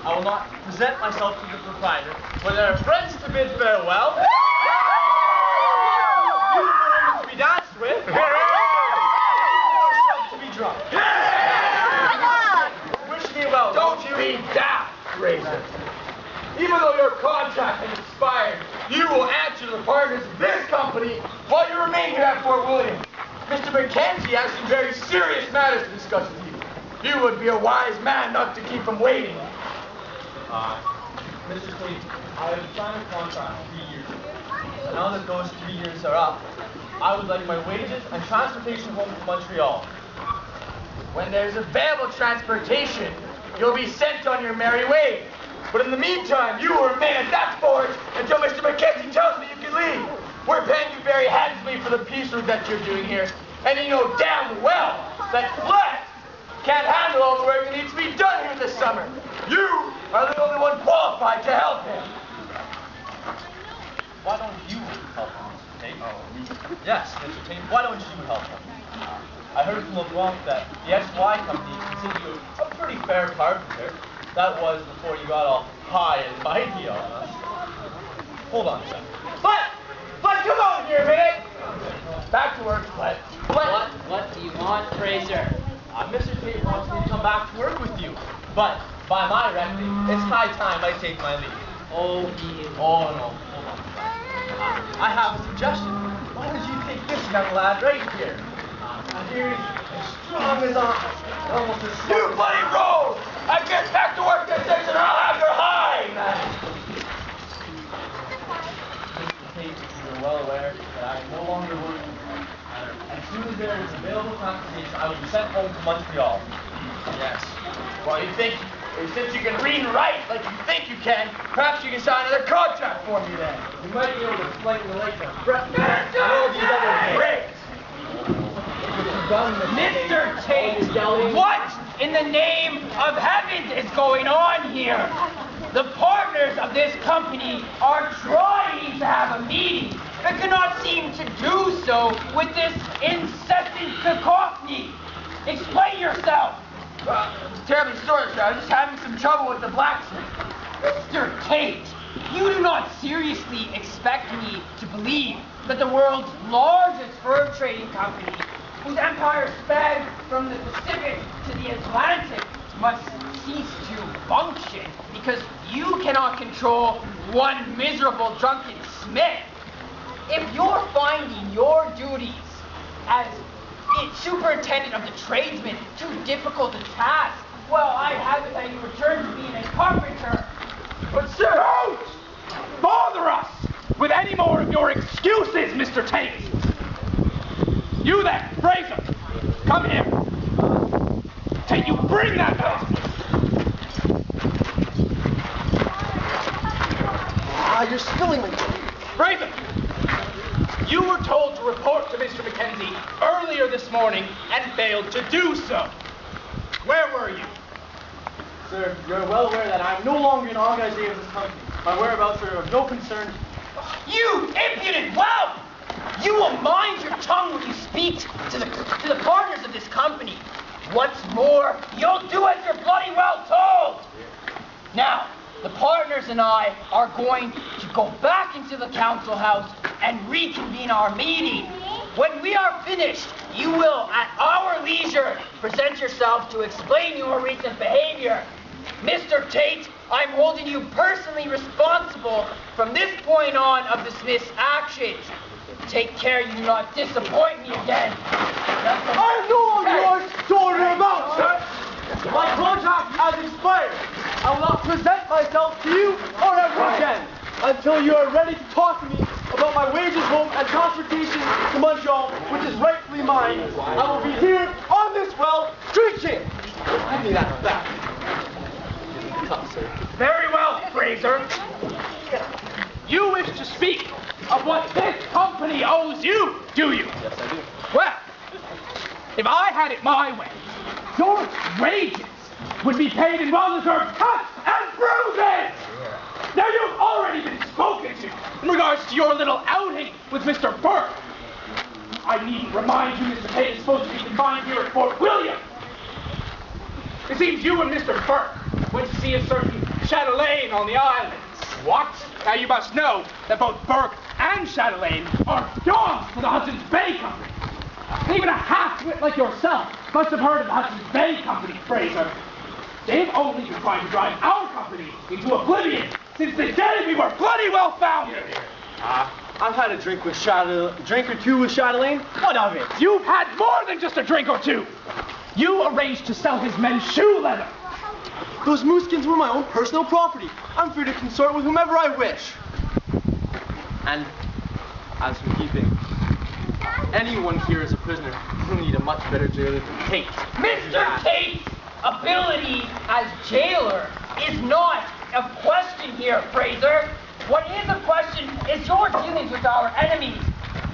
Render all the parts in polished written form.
I will not present myself to the proprietor when there are friends to bid farewell, you to be danced with, or to be drunk. Wish me well, Don't you be daft, Fraser. Even though your contract has expired, you will answer the partners of this company while you remain here at Fort William. Mr. Mackenzie has some very serious matters to discuss with you. You would be a wise man not to keep him waiting. Mr. Tate, I have signed a contract 3 years ago. And now that those 3 years are up, I would like my wages and transportation home to Montreal. When there's available transportation, you'll be sent on your merry way. But in the meantime, you will remain at that forge until Mr. Mackenzie tells me you can leave. We're paying you very handsomely for the piecework that you're doing here, and you know damn well that Flat can't handle all the work that needs to be done here this summer. You are the only one qualified to help him. Why don't you help him, Mr. Tate? Yes, Mr. Tate, why don't you help him? I heard from LeBlanc that the XY company considered you a pretty fair carpenter. That was before you got all high and mighty on us. Hold on a second. But come on here a minute. Back to work, Flet. What do you want, Fraser? Mr. Tate wants me to come back to work with you, but by my reckoning, it's high time I take my leave. Oh, dear. Oh, no, hold on. I have a suggestion. Why don't you take this young lad right here? Here he's as strong as iron, almost as strong. You bloody rogue! I get back to work this section and I'll have your hide! Mr. Tate, you are well aware that I am no longer working. As soon as there is available transportation, I will be sent home to Montreal. Yes. Well, since you can read and write like you think you can, perhaps you can sign another contract for me then. You might be able to explain the late one. Great! Mr. Tate, what in the name of heavens is going on here? The partners of this company are trying to have a meeting, but cannot seem to do so with this incessant cacophony. Explain yourself. Terribly sorry, sir. I was just having some trouble with the blacksmith. Mr. Tate, you do not seriously expect me to believe that the world's largest fur trading company, whose empire spanned from the Pacific to the Atlantic, must cease to function because you cannot control one miserable drunken smith. If you're finding your duties as superintendent of the tradesmen too difficult a task, well, I have it that you return to being a carpenter. But sir, don't bother us with any more of your excuses, Mr. Tate. You there, Fraser, come here. Tate, you bring that back. You're spilling my drink. Fraser, you were told to report to Mr. Mackenzie earlier this morning and failed to do so. Where were you? Sir, you're well aware that I am no longer an organizer of this company. My whereabouts are of no concern. You impudent whelp! You will mind your tongue when you speak to the partners of this company. What's more, you'll do as you're bloody well told. Now, the partners and I are going to go back into the council house and reconvene our meeting. When we are finished, you will, at our leisure, present yourself to explain your recent behavior. Mr. Tate, I'm holding you personally responsible from this point on of the Smith's actions. Take care you do not disappoint me again. I know you're talking about, sir. My contract has expired. I will not present myself to you or ever again until you are ready to talk to me about my wages home and transportation to Montreal, which is rightfully mine. I will be here on this well drinking. Give me that back. Come, sir. Very well, Fraser. You wish to speak of what this company owes you, do you? Yes, I do. Well, if I had it my way, your wages would be paid in well-deserved cuts and bruises! Now, you've already been spoken to in regards to your little outing with Mr. Burke. I needn't remind you Mr. Tate is supposed to be confined here at Fort William. It seems you and Mr. Burke went to see a certain Chatelaine on the islands. What? Now you must know that both Burke and Chatelaine are dogs for the Hudson's Bay Company. Even a half-wit like yourself must have heard of the Hudson's Bay Company, Fraser. They've only been trying to drive our company into oblivion since the day we were bloody well founded. I've had a drink or two with Chatelaine. What of it? You've had more than just a drink or two. You arranged to sell his men's shoe leather. Those mooskins were my own personal property. I'm free to consort with whomever I wish. And as for keeping anyone here as a prisoner, you'll need a much better jailer than Tate. Mr. Tate's ability as jailer is not a question here, Fraser. What is a question is your dealings with our enemies.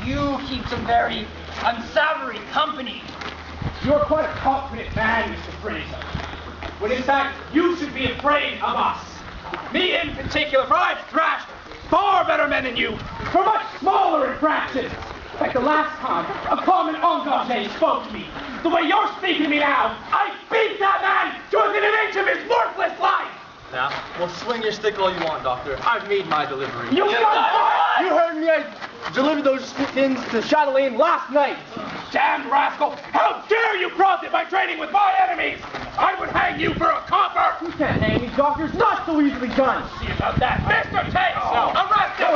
You keep some very unsavory company. You're quite a confident man, Mr. Fraser. When in fact, you should be afraid of us. Me in particular, for I've thrashed far better men than you for much smaller infractions. Like the last time a common engagé spoke to me. The way you're speaking to me now, I beat that man to within an inch of his worthless life. Now, well, swing your stick all you want, Doctor. I've made my delivery. You heard me. I delivered those skins to Chatelaine last night. Damned rascal! How dare you cross it by trading with my enemies! I would hang you for a copper! You can't hang me, Doctor. It's not so easily done. See about that. Mr. Tate! Arrest him!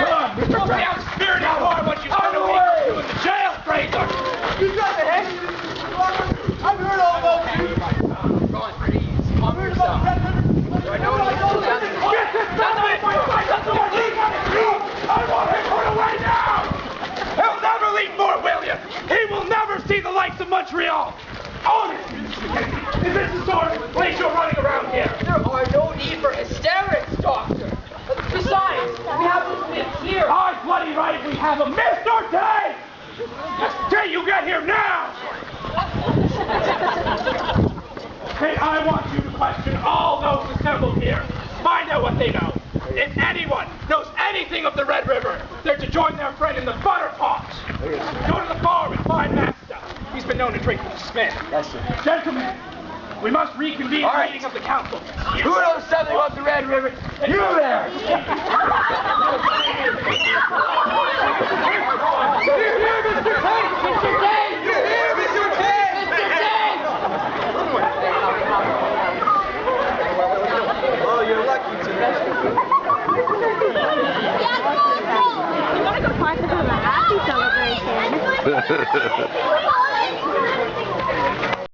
Come on, Mr. Tate! How spirited you are what you spent a week or two in the jail, Fraser! You got the hang me. I've heard all about you. I've heard about Red River. Get this gentleman! I want him put away now! He'll never leave Fort William! He will never see the lights of Montreal! Honestly, Mr. Mackenzie, is this the sort of place you're running around here? There are no need for hysterics, Doctor. Besides, we have this myth here. Aye, bloody right, we have a Mr. Day! Just till you get here now! Hey, I want you to question all those assembled here. Find out what they know. If anyone knows anything of the Red River, they're to join their friend in the butter pot. Go to the bar and find Master. He's been known to drink with Smith. Yes, sir. Gentlemen, we must reconvene the meeting of the council. Who knows something about the Red River? You there! You hear, Mr. Tate? Mr. Tate! You hear, Mr. Tate? Mr. Tate! Oh, you're lucky You want to go part of the happy celebration?